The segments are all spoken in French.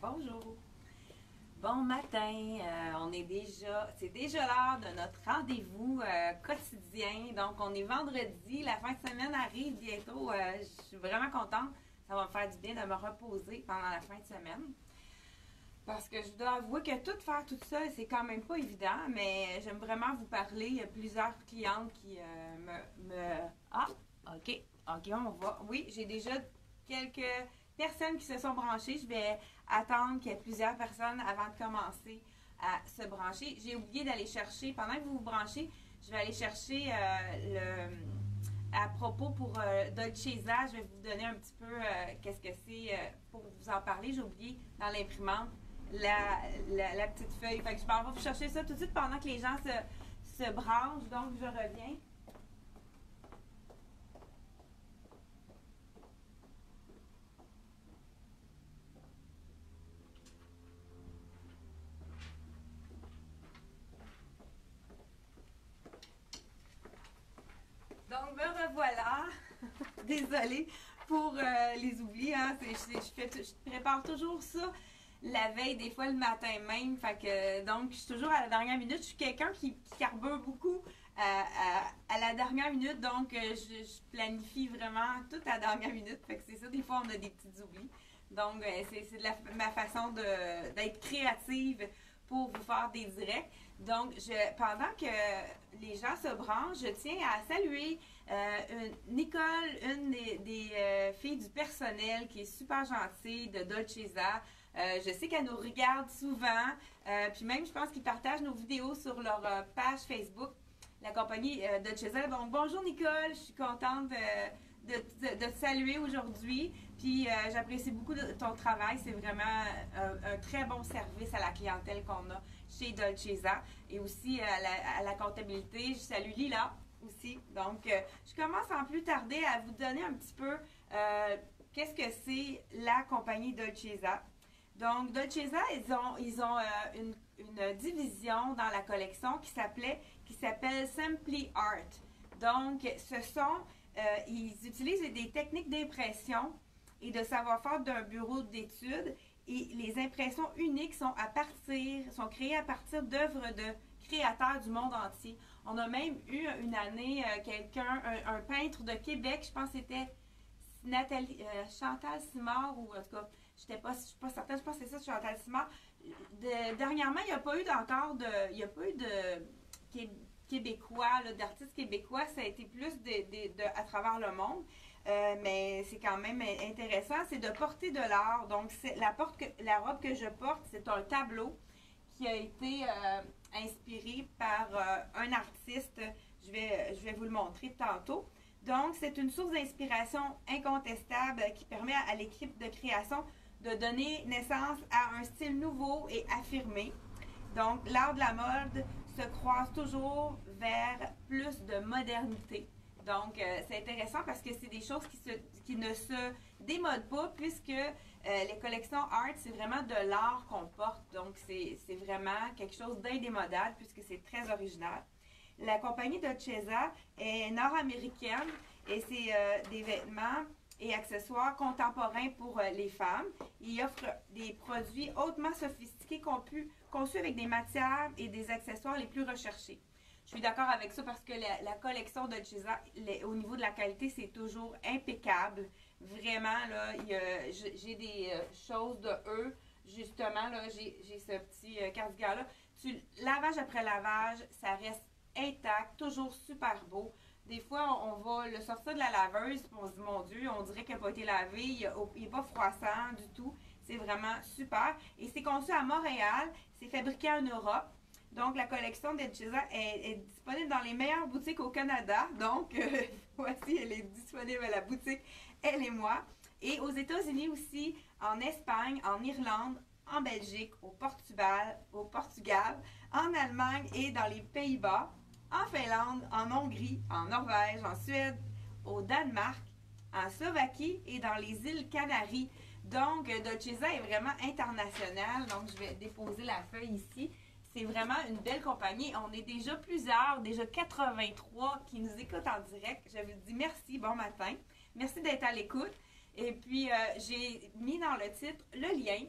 Bonjour. Bon matin, c'est déjà l'heure de notre rendez-vous quotidien. Donc, on est vendredi, la fin de semaine arrive bientôt. Je suis vraiment contente. Ça va me faire du bien de me reposer pendant la fin de semaine. Parce que je dois avouer que tout faire toute seule, c'est quand même pas évident, mais j'aime vraiment vous parler. Il y a plusieurs clientes qui Ah, ok, on va. Oui, j'ai déjà quelques personnes qui se sont branchées. Je vais attendre qu'il y ait plusieurs personnes avant de commencer à se brancher. J'ai oublié d'aller chercher, pendant que vous vous branchez, je vais aller chercher à propos pour Dolcezza. Je vais vous donner un petit peu qu'est-ce que c'est pour vous en parler. J'ai oublié dans l'imprimante la petite feuille. Fait que je m'en vais vous chercher ça tout de suite pendant que les gens se branchent. Donc, je reviens. Donc, me revoilà. Désolée pour les oublis. Hein. Je prépare toujours ça la veille, des fois le matin même. Fait que, donc, je suis toujours à la dernière minute. Je suis quelqu'un qui carbure beaucoup à la dernière minute. Donc, je planifie vraiment tout à la dernière minute. Fait que c'est ça, des fois, on a des petits oublis. Donc, c'est ma façon d'être créative pour vous faire des directs. Donc, pendant que les gens se branchent, je tiens à saluer Nicole, une des filles du personnel qui est super gentille de Dolcezza. Je sais qu'elle nous regarde souvent, puis même je pense qu'ils partagent nos vidéos sur leur page Facebook, la compagnie Dolcezza. Donc bonjour Nicole, je suis contente de te saluer aujourd'hui, puis j'apprécie beaucoup ton travail, c'est vraiment un très bon service à la clientèle qu'on a chez Dolcezza et aussi à la comptabilité. Je salue Lila aussi. Donc je commence sans plus tarder à vous donner un petit peu qu'est-ce que c'est la compagnie Dolcezza. Donc, Dolcezza, ils ont une division dans la collection qui s'appelle Simply Art. Donc, ils utilisent des techniques d'impression et de savoir-faire d'un bureau d'études. Et les impressions uniques sont créées à partir d'œuvres de créateurs du monde entier. On a même eu une année un peintre de Québec, je pense que c'était Chantal Simard, ou en tout cas, je suis pas certaine, je pense que c'est ça, Chantal Simard. Dernièrement, il n'y a pas eu de Québécois, d'artistes québécois, ça a été plus à travers le monde. Mais c'est quand même intéressant, c'est de porter de l'art. Donc, la robe que je porte, c'est un tableau qui a été inspiré par un artiste. Je vais vous le montrer tantôt. Donc, c'est une source d'inspiration incontestable qui permet à l'équipe de création de donner naissance à un style nouveau et affirmé. Donc, l'art de la mode se croise toujours vers plus de modernité. Donc, c'est intéressant parce que c'est des choses qui ne se démodent pas puisque les collections art, c'est vraiment de l'art qu'on porte. Donc, c'est vraiment quelque chose d'indémodable puisque c'est très original. La compagnie Dolcezza est nord-américaine et c'est des vêtements et accessoires contemporains pour les femmes. Ils offrent des produits hautement sophistiqués conçus avec des matières et des accessoires les plus recherchés. Je suis d'accord avec ça parce que la collection Dolcezza, au niveau de la qualité, c'est toujours impeccable. Vraiment, là, j'ai des choses de eux. Justement, là, j'ai ce petit cardigan-là. Lavage après lavage, ça reste intact, toujours super beau. Des fois, on va le sortir de la laveuse et on se dit, mon Dieu, on dirait qu'il n'a pas été lavé, il n'est pas froissant du tout. C'est vraiment super. Et c'est conçu à Montréal, c'est fabriqué en Europe. Donc, la collection Dolcezza est disponible dans les meilleures boutiques au Canada. Donc, voici, elle est disponible à la boutique Elle et moi. Et aux États-Unis aussi, en Espagne, en Irlande, en Belgique, au Portugal, en Allemagne et dans les Pays-Bas, en Finlande, en Hongrie, en Norvège, en Suède, au Danemark, en Slovaquie et dans les îles Canaries. Donc, Dolcezza est vraiment international. Donc, je vais déposer la feuille ici. C'est vraiment une belle compagnie. On est déjà plusieurs, déjà 83 qui nous écoutent en direct. Je vous dis merci, bon matin. Merci d'être à l'écoute. Et puis, j'ai mis dans le titre le lien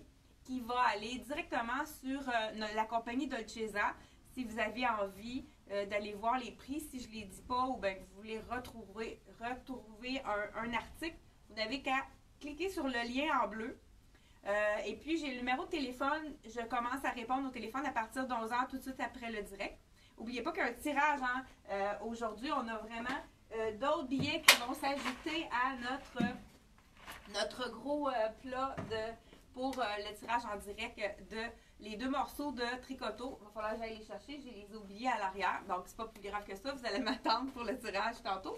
qui va aller directement sur la compagnie Dolcezza. Si vous avez envie d'aller voir les prix, si je ne les dis pas, ou bien que vous voulez retrouver un article, vous n'avez qu'à cliquer sur le lien en bleu. Et puis, j'ai le numéro de téléphone. Je commence à répondre au téléphone à partir d'11h tout de suite après le direct. N'oubliez pas qu'il y a un tirage. Aujourd'hui, on a vraiment d'autres billets qui vont s'ajouter à notre gros plat pour le tirage en direct de les 2 morceaux de tricoto. Il va falloir que j'aille les chercher. Je les ai oubliés à l'arrière. Donc, c'est pas plus grave que ça. Vous allez m'attendre pour le tirage tantôt.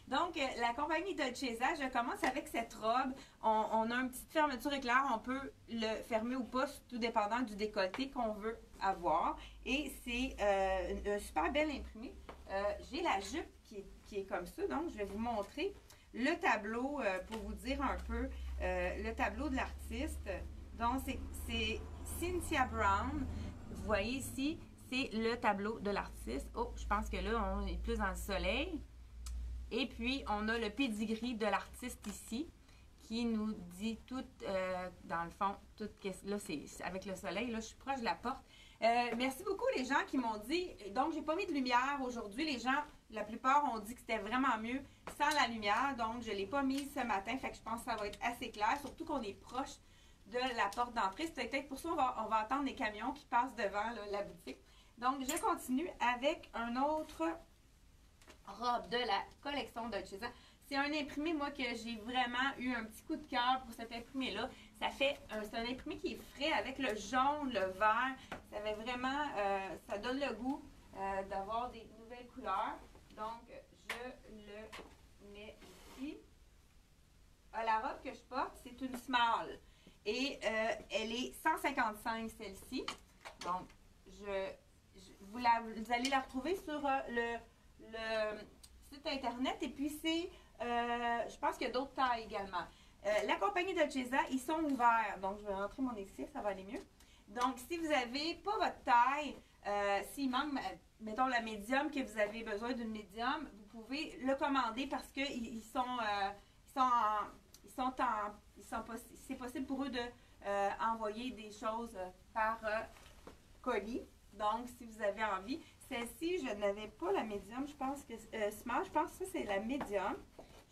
Donc, la compagnie Dolcezza, je commence avec cette robe. On a une petite fermeture éclair. On peut le fermer ou pas, tout dépendant du décolleté qu'on veut avoir. Et c'est un super belle imprimé. J'ai la jupe qui est comme ça. Donc, je vais vous montrer le tableau pour vous dire un peu le tableau de l'artiste. Donc, c'est Cynthia Brown. Vous voyez ici, c'est le tableau de l'artiste. Oh, je pense que là, on est plus dans le soleil. Et puis, on a le pedigree de l'artiste ici qui nous dit tout, dans le fond, tout, là, c'est avec le soleil, là, je suis proche de la porte. Merci beaucoup les gens qui m'ont dit, donc j'ai pas mis de lumière aujourd'hui, les gens, la plupart ont dit que c'était vraiment mieux sans la lumière, donc je l'ai pas mise ce matin, fait que je pense que ça va être assez clair, surtout qu'on est proche de la porte d'entrée. C'est peut-être pour ça qu'on va entendre les camions qui passent devant là, la boutique. Donc, je continue avec un autre robe de la collection Dolcezza. C'est un imprimé, moi, que j'ai vraiment eu un petit coup de cœur pour cet imprimé-là. C'est un imprimé qui est frais avec le jaune, le vert. Ça avait vraiment, ça donne le goût d'avoir des nouvelles couleurs. Donc, je le mets ici. La robe que je porte, c'est une small. Et elle est 155, celle-ci. Donc, vous allez la retrouver sur le site internet. Et puis, je pense qu'il y a d'autres tailles également. La compagnie Dolcezza, ils sont ouverts. Donc, je vais rentrer mon excès, ça va aller mieux. Donc, si vous n'avez pas votre taille, s'il manque, mettons, la médium, que vous avez besoin d'une médium, vous pouvez le commander parce que c'est possible pour eux de envoyer des choses par colis. Donc, si vous avez envie. Celle-ci, je n'avais pas la médium. Je pense que small, je pense que ça, c'est la médium.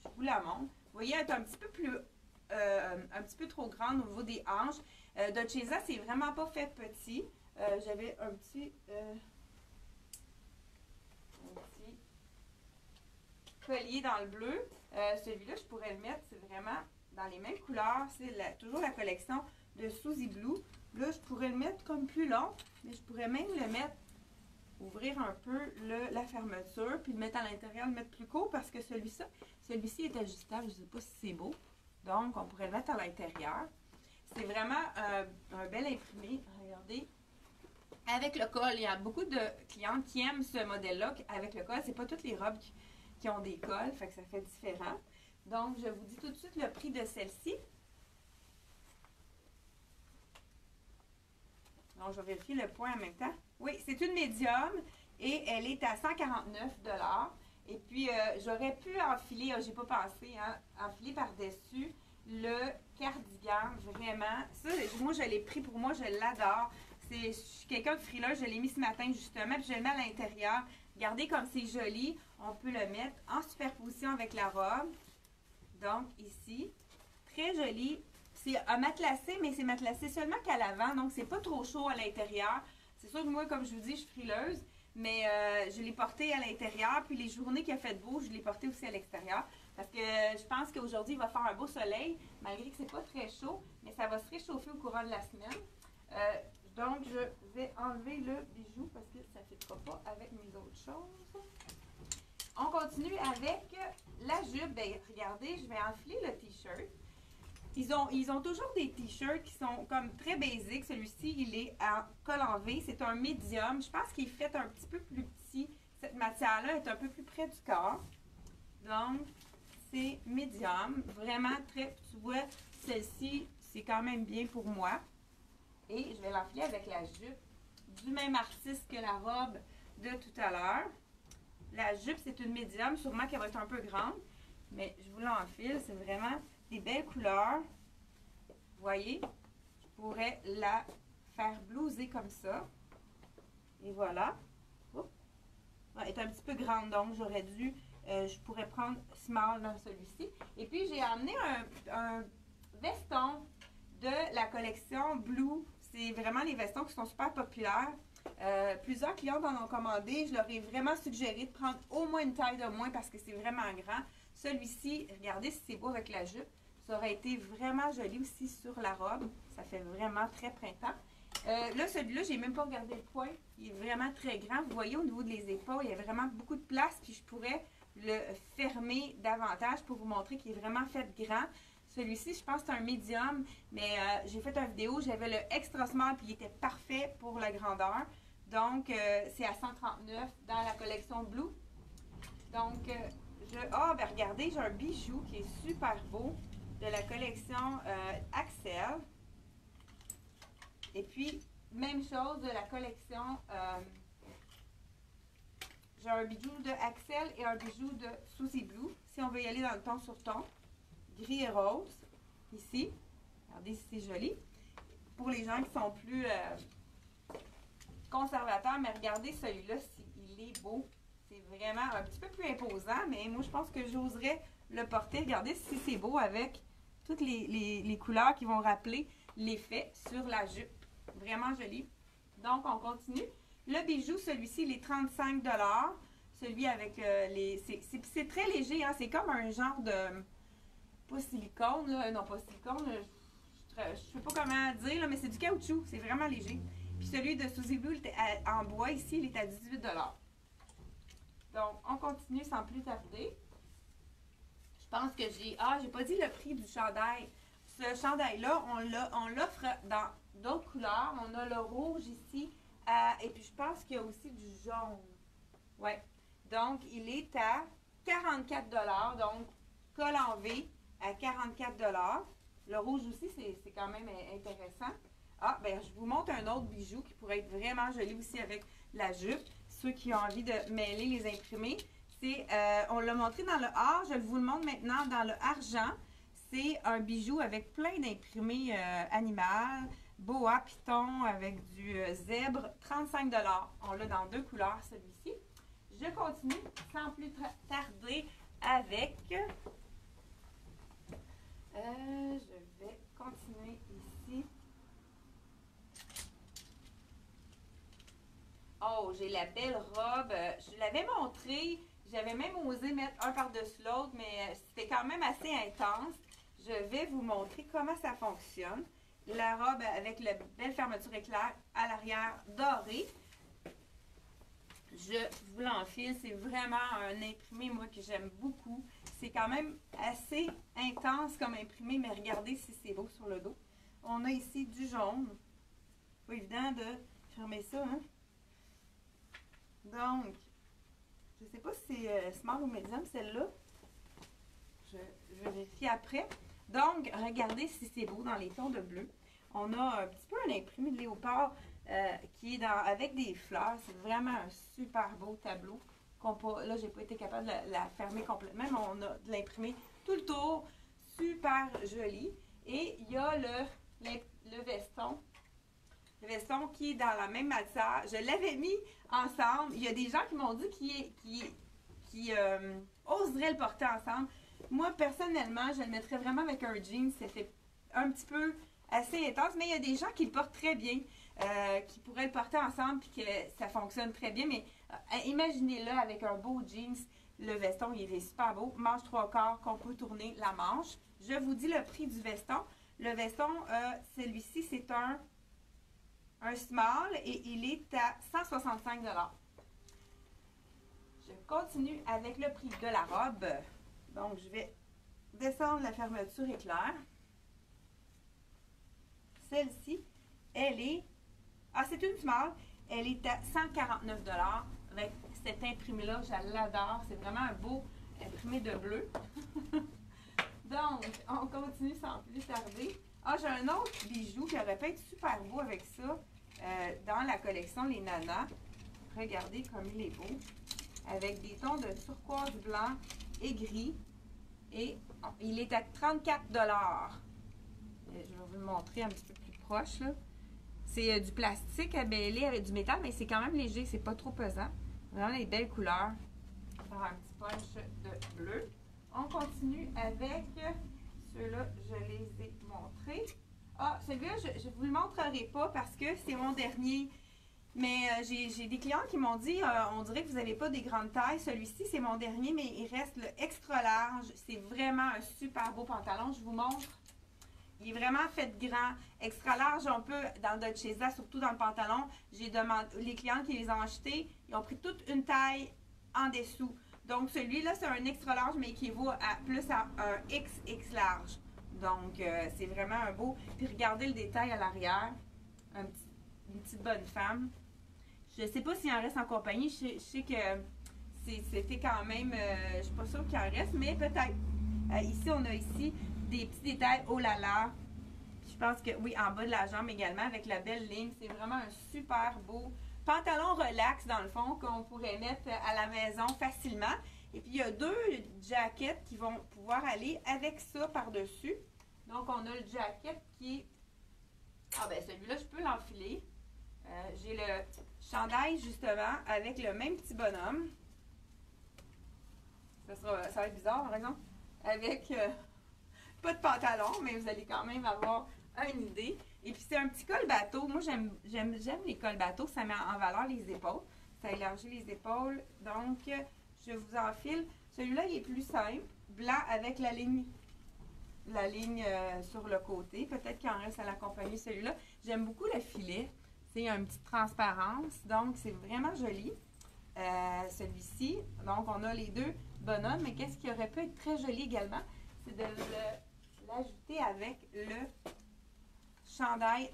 Je vous la montre. Vous voyez, elle est un petit peu plus, un petit peu trop grande au niveau des hanches. Dolcezza, c'est vraiment pas fait petit. J'avais un petit collier dans le bleu. Celui-là, je pourrais le mettre, c'est vraiment dans les mêmes couleurs. C'est toujours la collection de Suzy Blue. Là, je pourrais le mettre comme plus long, mais je pourrais même le mettre, ouvrir un peu la fermeture, puis le mettre à l'intérieur, le mettre plus court, parce que celui-ci est ajustable. Je ne sais pas si c'est beau. Donc, on pourrait le mettre à l'intérieur. C'est vraiment un bel imprimé. Regardez. Avec le col, il y a beaucoup de clientes qui aiment ce modèle-là avec le col. C'est pas toutes les robes qui ont des cols, fait que ça fait différent. Donc, je vous dis tout de suite le prix de celle-ci. Donc, je vais vérifier le point en même temps. Oui, c'est une médium et elle est à 149 $. Et puis, j'aurais pu enfiler, j'ai pas pensé, hein, enfiler par-dessus le cardigan, vraiment. Ça, moi, je l'ai pris pour moi, je l'adore. Je suis quelqu'un de frileux, je l'ai mis ce matin justement, puis je le mets à l'intérieur. Regardez comme c'est joli. On peut le mettre en superposition avec la robe. Donc, ici, très joli. C'est un matelassé, mais c'est matelassé seulement qu'à l'avant, donc c'est pas trop chaud à l'intérieur. C'est sûr que moi, comme je vous dis, je suis frileuse, mais je l'ai porté à l'intérieur, puis les journées qu'il a fait beau, je l'ai porté aussi à l'extérieur. Parce que je pense qu'aujourd'hui, il va faire un beau soleil, malgré que c'est pas très chaud, mais ça va se réchauffer au courant de la semaine. Donc, je vais enlever le bijou parce que ça ne fitera pas avec mes autres choses. On continue avec la jupe. Bien, regardez, je vais enfiler le t-shirt. Ils ont toujours des t-shirts qui sont comme très basiques. Celui-ci, il est en col en V. C'est un médium. Je pense qu'il est fait un petit peu plus petit. Cette matière-là est un peu plus près du corps. Donc, c'est médium. Vraiment très... Tu vois, celle-ci, c'est quand même bien pour moi. Et je vais l'enfiler avec la jupe du même artiste que la robe de tout à l'heure. La jupe, c'est une médium. Sûrement qu'elle va être un peu grande. Mais je vous l'enfile. C'est vraiment... des belles couleurs. Vous voyez? Je pourrais la faire blouser comme ça. Et voilà. Oups. Elle est un petit peu grande, donc j'aurais dû, je pourrais prendre small dans celui-ci. Et puis, j'ai amené un veston de la collection Blue. C'est vraiment les vestons qui sont super populaires. Plusieurs clientes en ont commandé. Je leur ai vraiment suggéré de prendre au moins une taille de moins parce que c'est vraiment grand. Celui-ci, regardez si c'est beau avec la jupe. Ça aurait été vraiment joli aussi sur la robe. Ça fait vraiment très printemps. Là, celui-là, j'ai même pas regardé le poing. Il est vraiment très grand. Vous voyez, au niveau des épaules, il y a vraiment beaucoup de place. Puis je pourrais le fermer davantage pour vous montrer qu'il est vraiment fait grand. Celui-ci, je pense que c'est un médium, mais j'ai fait une vidéo, j'avais le extra small, puis il était parfait pour la grandeur. Donc, c'est à 139 dans la collection Blue. Donc, ben regardez, j'ai un bijou qui est super beau de la collection Axel. Et puis, même chose de la collection, j'ai un bijou de Axel et un bijou de Suzy Blue. Si on veut y aller dans le ton sur ton, gris et rose, ici. Regardez si c'est joli. Pour les gens qui sont plus conservateurs, mais regardez celui-là, il est beau. C'est vraiment un petit peu plus imposant, mais moi, je pense que j'oserais le porter. Regardez si c'est beau avec toutes les couleurs qui vont rappeler l'effet sur la jupe. Vraiment joli. Donc, on continue. Le bijou, celui-ci, il est 35 $. Celui avec c'est très léger, hein? C'est comme un genre de... Pas silicone, là. Non, pas silicone. Je sais pas comment dire, là, mais c'est du caoutchouc. C'est vraiment léger. Puis celui de Suzy Blue, en bois, ici, il est à 18 $. Donc, on continue sans plus tarder. Je pense que j'ai pas dit le prix du chandail. Ce chandail-là, on l'offre dans d'autres couleurs. On a le rouge ici. Et puis, je pense qu'il y a aussi du jaune. Ouais. Donc, il est à 44 $. Donc, col en V à 44 $. Le rouge aussi, c'est quand même intéressant. Ah, ben je vous montre un autre bijou qui pourrait être vraiment joli aussi avec la jupe. Ceux qui ont envie de mêler les imprimés. On l'a montré dans le or, je vous le montre maintenant dans le argent. C'est un bijou avec plein d'imprimés animaux, boa, python avec du zèbre, 35 $. On l'a dans deux couleurs, celui-ci. Je continue sans plus tarder avec... je vais continuer ici. Oh, j'ai la belle robe. Je l'avais montrée. J'avais même osé mettre un par-dessus l'autre, mais c'était quand même assez intense. Je vais vous montrer comment ça fonctionne. La robe avec la belle fermeture éclair à l'arrière dorée. Je vous l'enfile. C'est vraiment un imprimé, moi, que j'aime beaucoup. C'est quand même assez intense comme imprimé, mais regardez si c'est beau sur le dos. On a ici du jaune. Pas évident de fermer ça, hein? Donc, je ne sais pas si c'est small ou medium, celle-là. Je vérifie après. Donc, regardez si c'est beau dans les tons de bleu. On a un petit peu un imprimé de léopard qui est avec des fleurs. C'est vraiment un super beau tableau. Là, j'ai pas été capable de la fermer complètement, mais on a de l'imprimé tout le tour. Super joli. Et il y a le veston. Le veston qui est dans la même matière. Je l'avais mis ensemble. Il y a des gens qui m'ont dit qu'ils oseraient le porter ensemble. Moi, personnellement, je le mettrais vraiment avec un jean. Ça fait un petit peu assez intense, mais il y a des gens qui le portent très bien, qui pourraient le porter ensemble et que ça fonctionne très bien. Mais imaginez-le avec un beau jeans. Le veston, il est super beau. Manche 3/4 qu'on peut tourner la manche. Je vous dis le prix du veston. Le veston, celui-ci, c'est un small et il est à 165 $. Je continue avec le prix de la robe. Donc, je vais descendre la fermeture éclair. Celle-ci, elle est... Ah, c'est une small. Elle est à 149 $. Avec cet imprimé-là, je l'adore. C'est vraiment un beau imprimé de bleu. Donc, on continue sans plus tarder. Ah, j'ai un autre bijou qui aurait pu être super beau avec ça. Dans la collection Les Nanas. Regardez comme il est beau. Avec des tons de turquoise blanc et gris. Et il est à 34 $. Je vais vous le montrer un petit peu plus proche, là. C'est du plastique abeillé avec du métal, mais c'est quand même léger, c'est pas trop pesant. Vraiment des belles couleurs. On va faire un petit punch de bleu. On continue avec ceux-là, je les ai montrés. Ah, celui-là, je ne vous le montrerai pas parce que c'est mon dernier. Mais j'ai des clients qui m'ont dit, on dirait que vous n'avez pas des grandes tailles. Celui-ci, c'est mon dernier, mais il reste le extra large. C'est vraiment un super beau pantalon. Je vous montre. Il est vraiment fait grand. Extra large, on peut, dans le Dolcezza, surtout dans le pantalon. J'ai demandé, les clients qui les ont achetés, ils ont pris toute une taille en dessous. Donc, celui-là, c'est un extra large, mais qui équivaut à plus à un XX large. Donc, c'est vraiment un beau. Puis, regardez le détail à l'arrière. Une petite bonne femme. Je ne sais pas s'il en reste en compagnie. Je sais que c'était quand même... je ne suis pas sûre qu'il en reste, mais peut-être. Ici, on a ici des petits détails. Oh là là! Je pense que oui, en bas de la jambe également, avec la belle ligne. C'est vraiment un super beau pantalon relax, dans le fond, qu'on pourrait mettre à la maison facilement. Et puis, il y a deux jackets qui vont pouvoir aller avec ça par-dessus. Donc, on a le jacket qui est... Ah ben celui-là, je peux l'enfiler. J'ai le chandail, justement, avec le même petit bonhomme. Ça va être bizarre, par exemple. Avec pas de pantalon, mais vous allez quand même avoir une idée. Et puis, c'est un petit col bateau. Moi, j'aime les cols bateaux. Ça met en valeur les épaules. Ça élargit les épaules. Donc, je vous enfile. Celui-là, il est plus simple. Blanc avec la ligne sur le côté. Peut-être qu'il en reste à l'accompagner celui-là. J'aime beaucoup le filet. C'est une petite transparence. Donc, c'est vraiment joli. Celui-ci. Donc, on a les deux bonhommes. Mais qu'est-ce qui aurait pu être très joli également? C'est de l'ajouter avec le chandail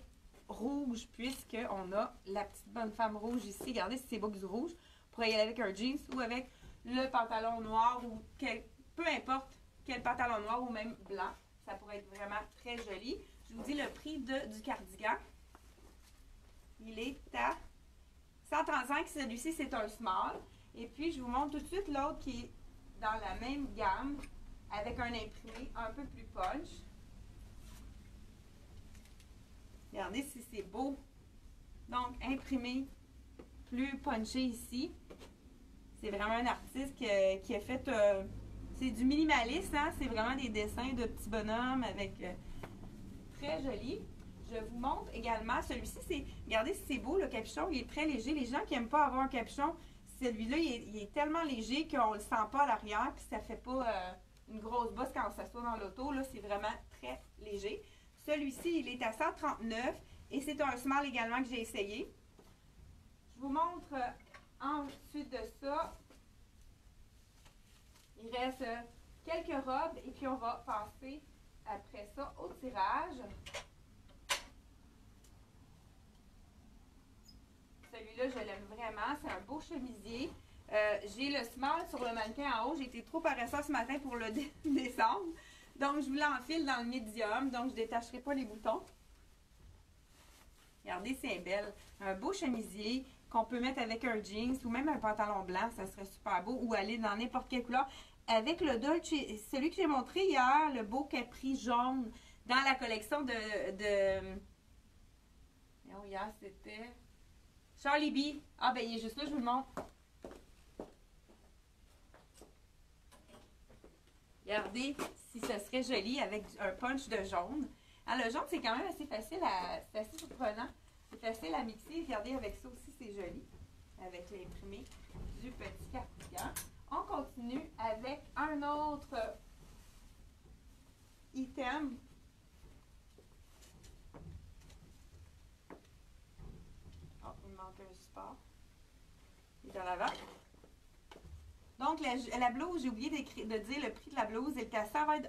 rouge, puisqu'on a la petite bonne femme rouge ici. Regardez si c'est beau du rouge. On pourrait y aller avec un jeans ou avec le pantalon noir ou peu importe quel pantalon noir ou même blanc. Ça pourrait être vraiment très joli. Je vous dis le prix du cardigan. Il est à 135. Celui-ci, c'est un small. Et puis, je vous montre tout de suite l'autre qui est dans la même gamme avec un imprimé un peu plus punch. Regardez si c'est beau. Donc, imprimé plus punché ici. C'est vraiment un artiste qui a fait... c'est du minimalisme, hein? C'est vraiment des dessins de petits bonhommes avec... très joli. Je vous montre également, celui-ci, c'est... Regardez si c'est beau, le capuchon, il est très léger. Les gens qui n'aiment pas avoir un capuchon, celui-là, il est tellement léger qu'on ne le sent pas à l'arrière, puis ça ne fait pas une grosse bosse quand on s'assoit dans l'auto. Là, c'est vraiment très léger. Celui-ci, il est à 139 et c'est un small également que j'ai essayé. Je vous montre ensuite de ça. Il reste quelques robes et puis on va passer après ça au tirage. Celui-là, je l'aime vraiment. C'est un beau chemisier. J'ai le small sur le mannequin en haut. J'ai été trop paresseuse ce matin pour le descendre. Donc, je vous l'enfile dans le médium. Donc, je ne détacherai pas les boutons. Regardez, c'est belle. Un beau chemisier qu'on peut mettre avec un jeans ou même un pantalon blanc. Ça serait super beau. Ou aller dans n'importe quelle couleur. Avec le Dolce, celui que j'ai montré hier, le beau capri jaune, dans la collection non, hier, c'était Charlie B. Ah, ben, il est juste là, je vous le montre. Regardez si ce serait joli avec un punch de jaune. Alors, le jaune, c'est quand même assez facile c'est assez surprenant. C'est facile à mixer. Regardez, avec ça aussi, c'est joli. Avec l'imprimé du petit cardigan. On continue avec un autre item. Oh, il manque un support. Il est en avant. Donc, la blouse, j'ai oublié de dire le prix de la blouse. Elle est à 120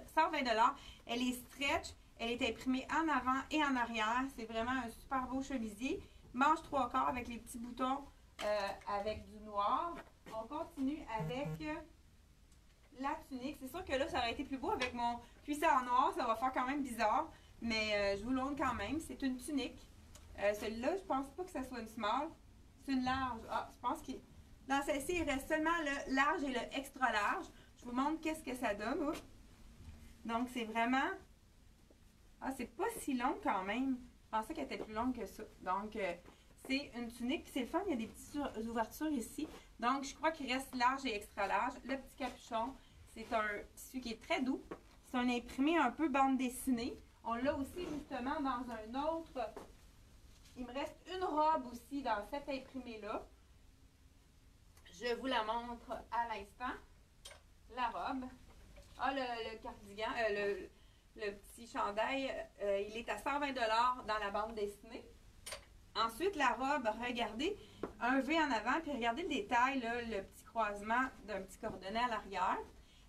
$. Elle est stretch. Elle est imprimée en avant et en arrière. C'est vraiment un super beau chemisier. Manche 3/4 avec les petits boutons avec du noir. On continue avec la tunique. C'est sûr que là, ça aurait été plus beau avec mon cuissard noir. Ça va faire quand même bizarre. Mais je vous le montre quand même. C'est une tunique. Celle-là, je pense pas que ça soit une small. C'est une large. Ah, je pense que dans celle-ci, il reste seulement le large et le extra large. Je vous montre qu'est-ce que ça donne. Oups. Donc, c'est vraiment... Ah, c'est pas si long quand même. pensais qu'elle était plus longue que ça. Donc, c'est une tunique. C'est le fun, il y a des petites ouvertures ici. Donc, je crois qu'il reste large et extra large. Le petit capuchon, c'est un tissu qui est très doux. C'est un imprimé un peu bande dessinée. On l'a aussi justement dans un autre. Il me reste une robe aussi dans cet imprimé-là. Je vous la montre à l'instant. La robe. Ah, le cardigan, le petit chandail, il est à 120 $ dans la bande dessinée. Ensuite, la robe, regardez, un V en avant, puis regardez le détail, là, le petit croisement d'un petit cordonnet à l'arrière.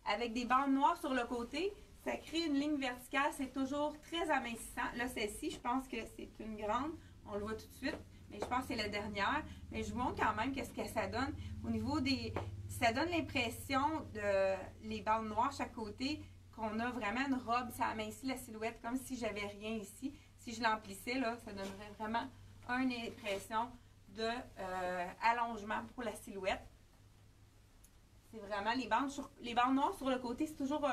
Avec des bandes noires sur le côté, ça crée une ligne verticale, c'est toujours très amincissant. Là, celle-ci, je pense que c'est une grande, on le voit tout de suite, mais je pense que c'est la dernière. Mais je vous montre quand même qu'est-ce que ça donne au niveau des... Ça donne l'impression de les bandes noires chaque côté, qu'on a vraiment une robe, ça amincit la silhouette comme si j'avais rien ici. Si je l'emplissais, là, ça donnerait vraiment une impression de allongement pour la silhouette. C'est vraiment les bandes noires sur le côté, c'est toujours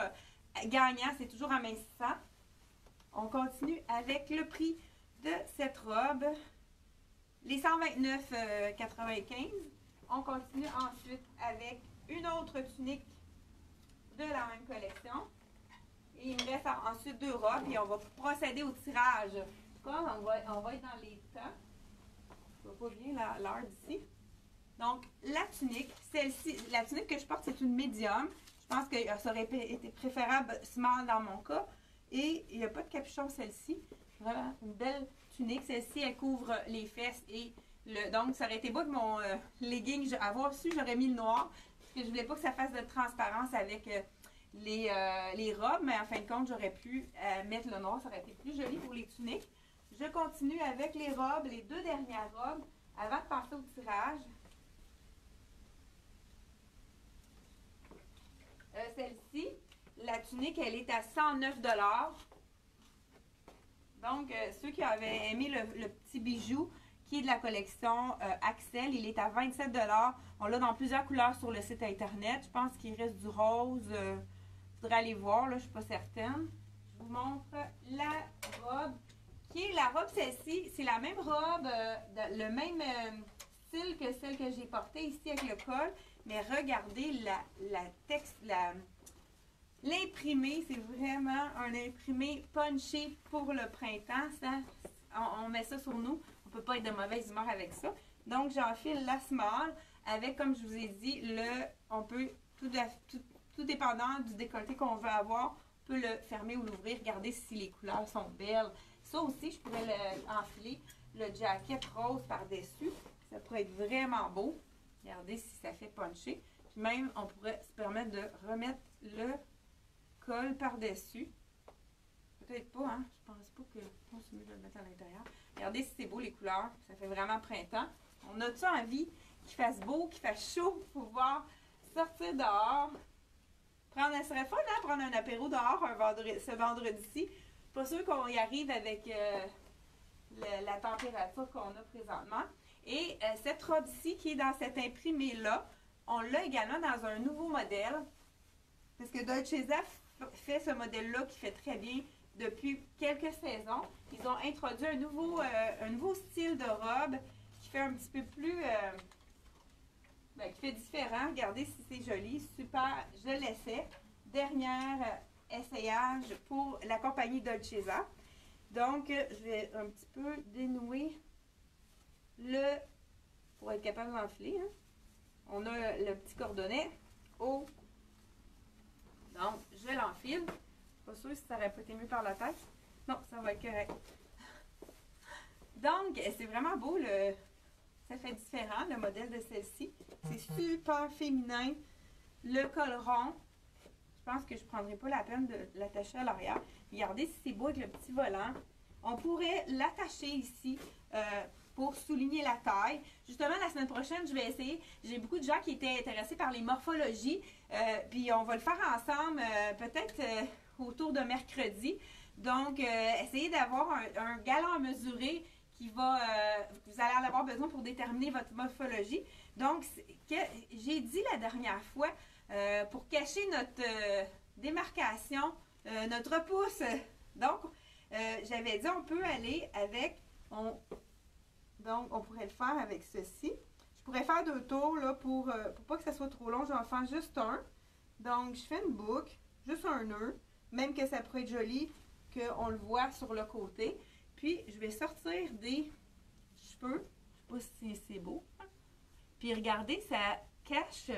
gagnant, c'est toujours amincissant. On continue avec le prix de cette robe. Les 129,95. On continue ensuite avec une autre tunique de la même collection. Et il me reste ensuite deux robes et on va procéder au tirage. En tout cas, on va être dans les temps. Je ne vois pas bien l'heure d'ici. Donc, la tunique, celle-ci, la tunique que je porte, c'est une médium. Je pense que ça aurait été préférable small dans mon cas. Et il n'y a pas de capuchon, celle-ci. Vraiment une belle tunique. Celle-ci, elle couvre les fesses et donc, ça aurait été beau que mon legging, avoir su, j'aurais mis le noir. Parce que je voulais pas que ça fasse de transparence avec les robes. Mais en fin de compte, j'aurais pu mettre le noir. Ça aurait été plus joli pour les tuniques. Je continue avec les robes, les deux dernières robes, avant de passer au tirage. Celle-ci, la tunique, elle est à 109 $. Donc, ceux qui avaient aimé le petit bijou qui est de la collection Axel, il est à 27 $. On l'a dans plusieurs couleurs sur le site internet. Je pense qu'il reste du rose. Il faudrait aller voir, là, je ne suis pas certaine. Je vous montre la robe. Qui est la robe, celle-ci, c'est la même robe, le même style que celle que j'ai portée ici avec le col. Mais regardez l'imprimé, c'est vraiment un imprimé punché pour le printemps. Ça, on met ça sur nous. On ne peut pas être de mauvaise humeur avec ça. Donc, j'enfile la small avec, comme je vous ai dit, on peut, tout dépendant du décolleté qu'on veut avoir, on peut le fermer ou l'ouvrir. Regardez si les couleurs sont belles. Ça aussi, je pourrais enfiler le jacket rose par-dessus. Ça pourrait être vraiment beau. Regardez si ça fait puncher. Puis même, on pourrait se permettre de remettre le col par-dessus. Peut-être pas, hein? Je pense pas que... On se met de le mettre à l'intérieur. Regardez si c'est beau les couleurs. Ça fait vraiment printemps. On a-tu envie qu'il fasse beau, qu'il fasse chaud pour pouvoir sortir dehors? Ça serait fun, hein? Prendre un apéro dehors ce vendredi-ci. Pas sûr qu'on y arrive avec la température qu'on a présentement. Et cette robe-ci qui est dans cet imprimé-là, on l'a également dans un nouveau modèle. Parce que Dolce Zef fait ce modèle-là qui fait très bien depuis quelques saisons. Ils ont introduit un nouveau style de robe qui fait un petit peu plus... qui fait différent. Regardez si c'est joli. Super, je l'essaie. Dernière essayage pour la compagnie Dolce Zef. Donc, je vais un petit peu dénouer pour être capable d'enfiler. Hein. On a le petit cordonnet haut. Donc, je l'enfile. Pas sûr si ça aurait pas été mieux par la tête. Non, ça va être correct. Donc, c'est vraiment beau. Ça fait différent, le modèle de celle-ci. C'est super féminin. Le col rond. Je pense que je ne prendrai pas la peine de l'attacher à l'arrière. Regardez si c'est beau avec le petit volant. On pourrait l'attacher ici pour souligner la taille. Justement, la semaine prochaine, je vais essayer. J'ai beaucoup de gens qui étaient intéressés par les morphologies. Puis on va le faire ensemble, peut-être autour de mercredi. Donc, essayez d'avoir un galant à mesurer qui va, vous allez en avoir besoin pour déterminer votre morphologie. Donc, j'ai dit la dernière fois, pour cacher notre démarcation, notre pouce. Donc, j'avais dit on peut aller avec, donc on pourrait le faire avec ceci. Je pourrais faire 2 tours là, pour pas que ça soit trop long, je vais en faire juste un. Donc je fais une boucle, juste un nœud, même que ça pourrait être joli qu'on le voit sur le côté. Puis je vais sortir des cheveux, je sais pas si c'est beau. Puis regardez, ça cache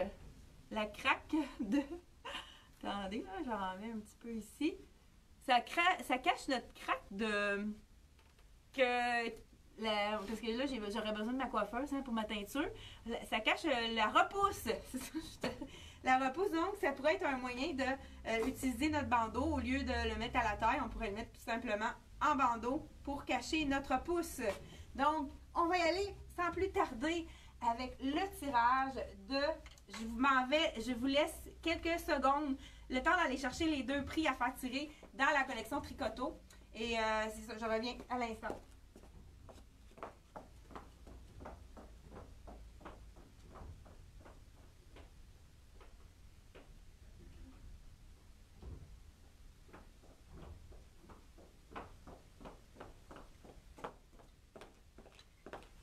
la craque de... Attendez, là, j'en mets un petit peu ici. Ça cache notre craque de... Parce que là, j'aurais besoin de ma coiffeuse pour ma teinture. Ça cache la repousse. La repousse, donc, ça pourrait être un moyen de utiliser notre bandeau. Au lieu de le mettre à la taille, on pourrait le mettre tout simplement en bandeau pour cacher notre pouce. Donc, on va y aller sans plus tarder avec le tirage de... Je vous laisse quelques secondes, le temps d'aller chercher les 2 prix à faire tirer dans la collection Tricoto. Et c'est ça, je reviens à l'instant.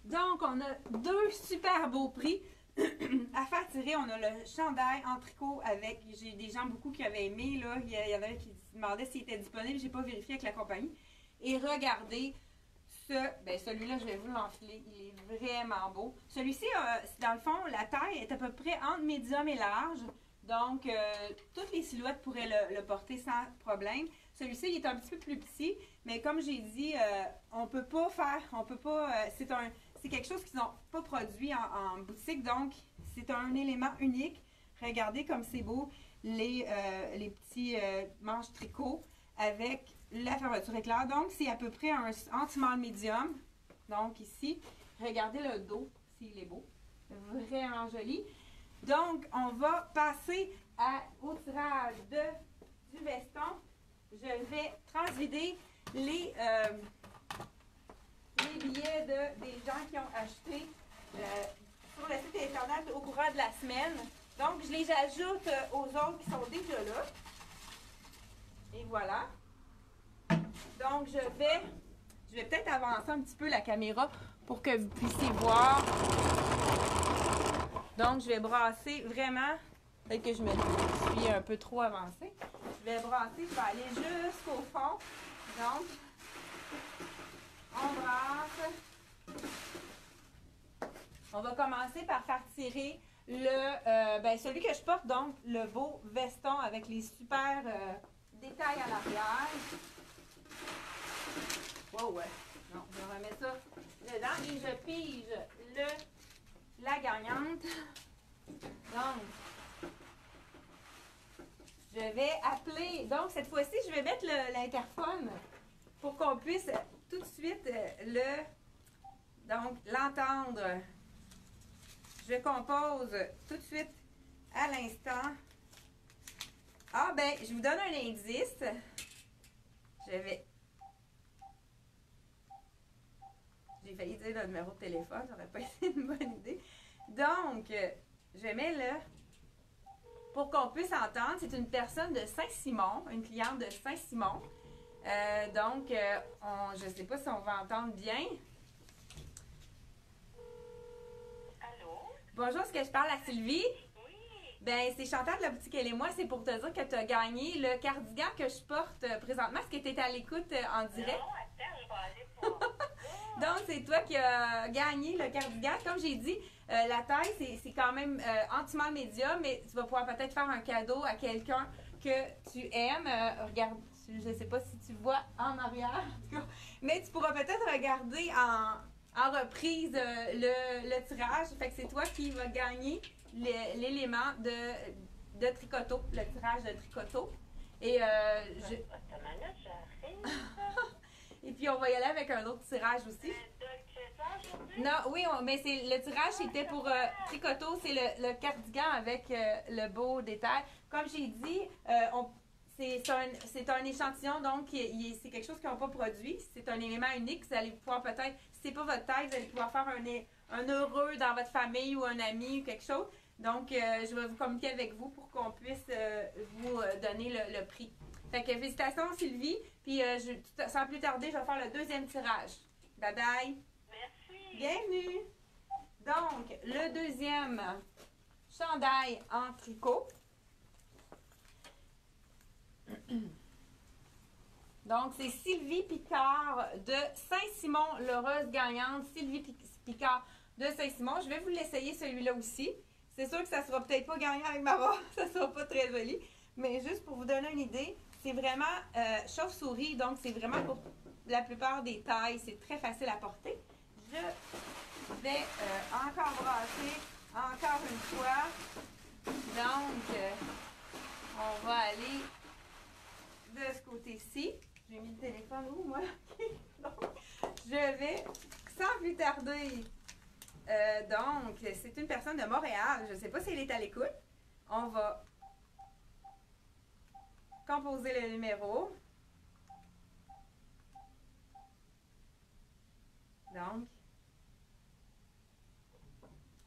Donc, on a 2 super beaux prix à faire tirer. On a le chandail en tricot avec, j'ai des gens beaucoup qui avaient aimé, là. Il y en avait qui se demandaient s'il était disponible. J'ai pas vérifié avec la compagnie. Et regardez celui-là, je vais vous l'enfiler. Il est vraiment beau. Celui-ci, dans le fond, la taille est à peu près entre médium et large. Donc, toutes les silhouettes pourraient le porter sans problème. Celui-ci, il est un petit peu plus petit, mais comme j'ai dit, c'est quelque chose qu'ils n'ont pas produit en boutique, donc c'est un élément unique. Regardez comme c'est beau, les petits manches tricot avec la fermeture éclair. Donc, c'est à peu près un anti-small médium. Donc, ici, regardez le dos, s'il est beau. Vraiment joli. Donc, on va passer au tirage du veston. Je vais transvider les billets des gens qui ont acheté sur le site internet au courant de la semaine. Donc, je les ajoute aux autres qui sont déjà là. Et voilà. Donc, je vais peut-être avancer un petit peu la caméra pour que vous puissiez voir. Donc, je vais brasser vraiment. Peut-être que je me suis un peu trop avancée. Je vais brasser, je vais aller jusqu'au fond. Donc, on brasse. On va commencer par faire tirer celui que je porte, donc le beau veston avec les super détails à l'arrière. Wow, ouais. Non, je remets ça dedans et je pige la gagnante. Donc, je vais appeler. Donc, cette fois-ci, je vais mettre l'interphone pour qu'on puisse tout de suite l'entendre. Je compose tout de suite à l'instant. Ah, ben, je vous donne un indice. J'ai failli dire le numéro de téléphone, ça n'aurait pas été une bonne idée. Donc, je mets là pour qu'on puisse entendre. C'est une personne de Saint-Simon, une cliente de Saint-Simon. Je ne sais pas si on va entendre bien. Allô? Bonjour, est-ce que je parle à Sylvie? Oui. Ben, c'est Chantal de la boutique Elle et moi. C'est pour te dire que tu as gagné le cardigan que je porte présentement. Est-ce que tu es à l'écoute en direct? Non, attends, je vais aller voir. Donc, c'est toi qui as gagné le cardigan. Comme j'ai dit, la taille, c'est quand même anti-small médium, mais tu vas pouvoir peut-être faire un cadeau à quelqu'un que tu aimes. Regarde, je ne sais pas si tu vois en arrière, en tout cas, mais tu pourras peut-être regarder en reprise le tirage. Fait que c'est toi qui vas gagner l'élément de tricoto, le tirage de tricoto. Et et puis, on va y aller avec un autre tirage aussi. Non, oui, mais le tirage, c'était pour tricoto. C'est le cardigan avec le beau détail. Comme j'ai dit, c'est un échantillon, donc c'est quelque chose qu'ils n'ont pas produit. C'est un élément unique. Vous allez pouvoir peut-être, si c'est pas votre taille, vous allez pouvoir faire un heureux dans votre famille ou un ami ou quelque chose. Donc, je vais vous communiquer avec vous pour qu'on puisse vous donner le prix. Fait que félicitations Sylvie. Puis sans plus tarder, je vais faire le deuxième tirage. Bye bye. Merci. Bienvenue. Donc, le deuxième chandail en tricot. Donc, c'est Sylvie Picard de Saint-Simon-Leureuse gagnante. Sylvie Picard de Saint-Simon. Je vais vous l'essayer celui-là aussi. C'est sûr que ça sera peut-être pas gagnant avec ma robe. Ça sera pas très joli. Mais juste pour vous donner une idée, c'est vraiment chauve-souris. Donc, c'est vraiment pour la plupart des tailles. C'est très facile à porter. Je vais encore brasser encore une fois. Donc, on va aller de ce côté-ci. J'ai mis le téléphone où, moi? Donc, je vais, sans plus tarder, donc, c'est une personne de Montréal. Je ne sais pas si elle est à l'écoute. On va composer le numéro. Donc,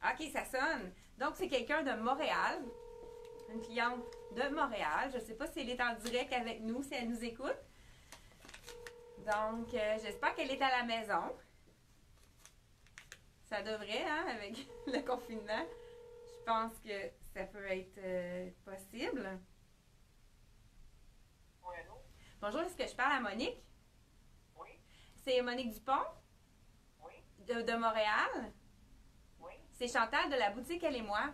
OK, ça sonne. Donc, c'est quelqu'un de Montréal. Une cliente de Montréal. Je ne sais pas si elle est en direct avec nous, si elle nous écoute. Donc, j'espère qu'elle est à la maison. Ça devrait, hein, avec le confinement. Je pense que ça peut être possible. Oui, allô? Bonjour, est-ce que je parle à Monique? Oui, C'est Monique Dupont oui, de Montréal. oui, C'est Chantal de la boutique Elle et moi.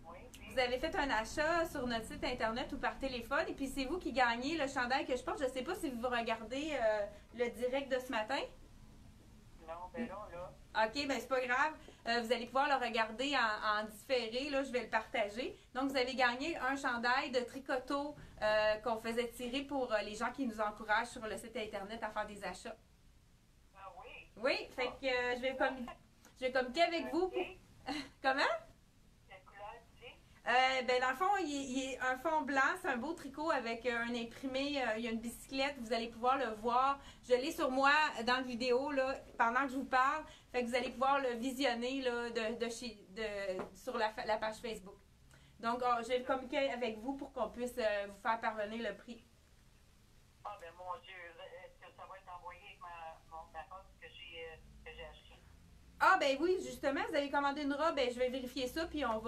oui. Vous avez fait un achat sur notre site internet ou par téléphone et puis c'est vous qui gagnez le chandail que je porte. Je ne sais pas si vous regardez le direct de ce matin. Non, ben non, là. OK, ben c'est pas grave. Vous allez pouvoir le regarder en différé. Là, je vais le partager. Donc, vous avez gagné un chandail de tricoto qu'on faisait tirer pour les gens qui nous encouragent sur le site internet à faire des achats. Ah oui. Oui, fait que je vais communiquer avec vous. Comment? Quelle couleur, tu dis? Ben dans le fond, il est un fond blanc, c'est un beau tricot avec un imprimé, il y a une bicyclette, vous allez pouvoir le voir. Je l'ai sur moi dans la vidéo là, pendant que je vous parle, fait que vous allez pouvoir le visionner là, sur la page Facebook. Donc, je vais communiquer avec vous pour qu'on puisse vous faire parvenir le prix. Ah, ben mon Dieu, est-ce que ça va être envoyé avec mon tapon que j'ai acheté? Ah ben oui, justement, vous avez commandé une robe, ben, je vais vérifier ça, puis je vais, Oui,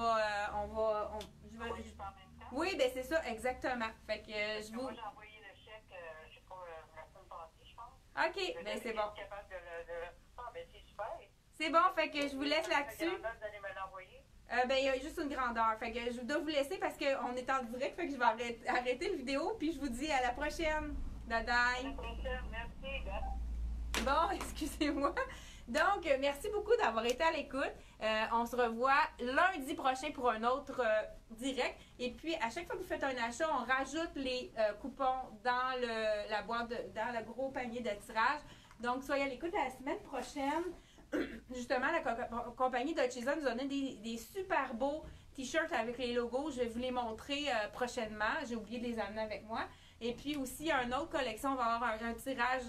c'est en même temps? oui, ben c'est ça, exactement. Fait que Parce je que vous... moi, j'ai envoyé le chèque, je sais pas, la semaine passée, je pense. OK, ben c'est bon. Capable de le... Ah, ben c'est super. C'est bon, fait que je vous laisse là-dessus. Vous allez me l'envoyer? Ben, il y a juste une grandeur. Fait que je dois vous laisser parce qu'on est en direct. Fait que je vais arrêter la vidéo. Puis je vous dis à la prochaine. Bye À la bye. prochaine, merci. Bon, excusez-moi. Donc, merci beaucoup d'avoir été à l'écoute. On se revoit lundi prochain pour un autre direct. Et puis, à chaque fois que vous faites un achat, on rajoute les coupons dans la boîte, dans le gros panier de tirage. Donc, soyez à l'écoute la semaine prochaine. Justement, la compagnie Dolcezza nous a donné des super beaux t-shirts avec les logos. Je vais vous les montrer prochainement. J'ai oublié de les amener avec moi. Et puis aussi, une autre collection, on va avoir un tirage,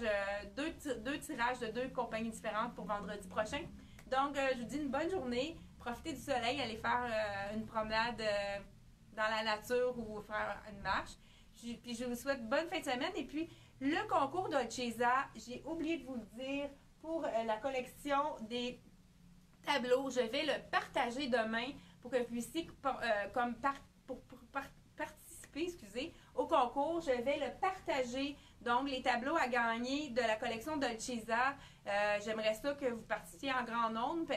deux tirages de deux compagnies différentes pour vendredi prochain. Donc, je vous dis une bonne journée. Profitez du soleil, allez faire une promenade dans la nature ou faire une marche. Puis je vous souhaite bonne fin de semaine. Et puis, le concours Dolcezza, j'ai oublié de vous le dire, pour la collection des tableaux. Je vais le partager demain pour que vous puissiez participer au concours. Je vais le partager. Donc, les tableaux à gagner de la collection Dolcezza. J'aimerais ça que vous participiez en grand nombre.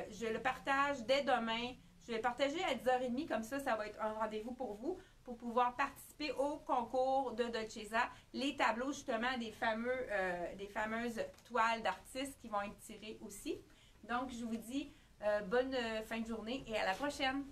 Je le partage dès demain. Je vais le partager à 10h30. Comme ça va être un rendez-vous pour vous pour pouvoir participer au concours de Dolcezza. Les tableaux, justement, des fameuses toiles d'artistes qui vont être tirées aussi. Donc, je vous dis bonne fin de journée et à la prochaine!